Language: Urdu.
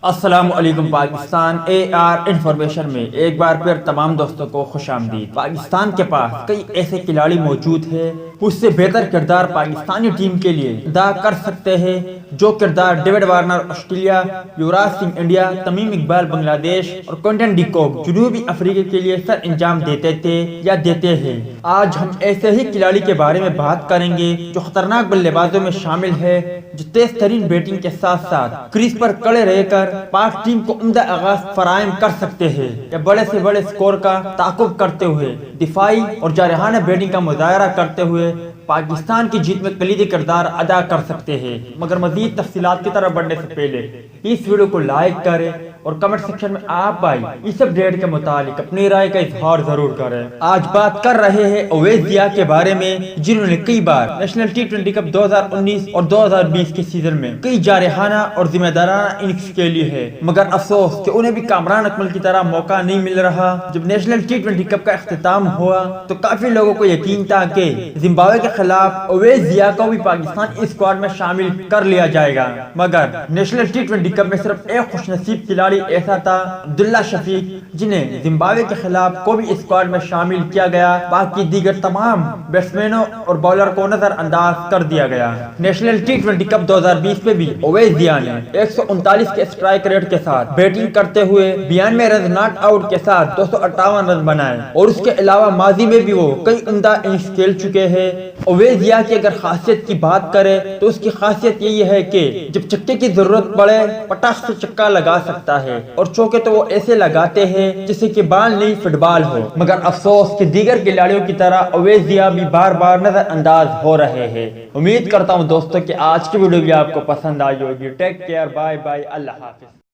السلام علیکم پاکستان AR انفارمیشن میں ایک بار پھر تمام دوستوں کو خوش آمدید۔ پاکستان کے پاس کئی ایسے کھلاڑی موجود ہیں اس سے بہتر کردار پاکستانی ٹیم کے لیے ادا کر سکتے ہیں جو کردار David Warner Australia, Yuvraj Singh India, Tamim Iqbal Bangladesh اور کوئنٹن ڈی کوک جنوبی افریقہ کے لیے سر انجام دیتے تھے یا دیتے ہیں۔ آج ہم ایسے ہی کھلاڑی کے بارے میں بات کریں گے جو خطرناک بلے بازوں میں شامل ہے، جو تیز ترین بیٹنگ کے ساتھ ساتھ کریز پر کڑے رہ کر پاک ٹیم کو عمدہ آغاز فراہم کر سکتے ہیں یا بڑے سے بڑے سکور کا تعاقب کرتے ہوئے دفاعی اور جارحانہ بیٹنگ کا مظاہرہ کرتے ہوئے پاکستان کی جیت میں کلیدی کردار ادا کر سکتے ہیں۔ مگر مزید تفصیلات کی طرف بڑھنے سے پہلے اس ویڈیو کو لائک کریں اور کمنٹ سیکشن میں آپ بھائی اس اپڈیٹ کے متعلق اپنی رائے کا اظہار ضرور کریں۔ آج بات کر رہے ہیں اویس ضیاء کے بارے میں، جنہوں نے کئی بار نیشنل T20 کپ 2019 اور 2020 کے سیزن میں کئی جارحانہ اور ذمہ دارانہ اننگز کھیلی ہے، مگر افسوس کہ انہیں بھی کامران اکمل کی طرح موقع نہیں مل رہا۔ جب نیشنل T20 کپ کا اختتام ہوا تو کافی لوگوں کو یقین تھا کہ زمبابوے کے خلاف اویس ضیاء کو بھی پاکستان اسکواڈ میں شامل کر لیا جائے گا، مگر نیشنل T20 کپ میں صرف ایک خوش نصیب کھلاڑی ایسا تھا، عبداللہ شفیق، جنہیں زمبابوے کے خلاف کو بھی اسکواڈ میں شامل کیا گیا، باقی دیگر تمام بیٹسمینوں اور بالر کو نظر انداز کر دیا گیا۔ نیشنل T20 کپ 2020 میں بھی اویس ضیاء نے 139 کے اسٹرائک ریٹ کے ساتھ بیٹنگ کرتے ہوئے 92 رنز ناٹ آؤٹ کے ساتھ 258 رنز بنائے، اور اس کے علاوہ ماضی میں بھی وہ کئی عمدہ اننگز کھیل چکے ہیں۔ اویس ضیاء کی اگر خاصیت کی بات کرے تو اس کی خاصیت یہی ہے کہ جب چکے کی ضرورت پڑے پٹاخ سے چکا لگا سکتا ہے، اور چوکے تو وہ ایسے لگاتے ہیں جیسے کہ بال نہیں فٹ بال ہو۔ مگر افسوس کہ دیگر کھلاڑیوں کی طرح اویس ضیاء بھی بار بار نظر انداز ہو رہے ہیں۔ امید کرتا ہوں دوستوں کہ آج کی ویڈیو بھی آپ کو پسند آئی ہوگی۔ ٹیک کیئر، بائے بائے، اللہ حافظ۔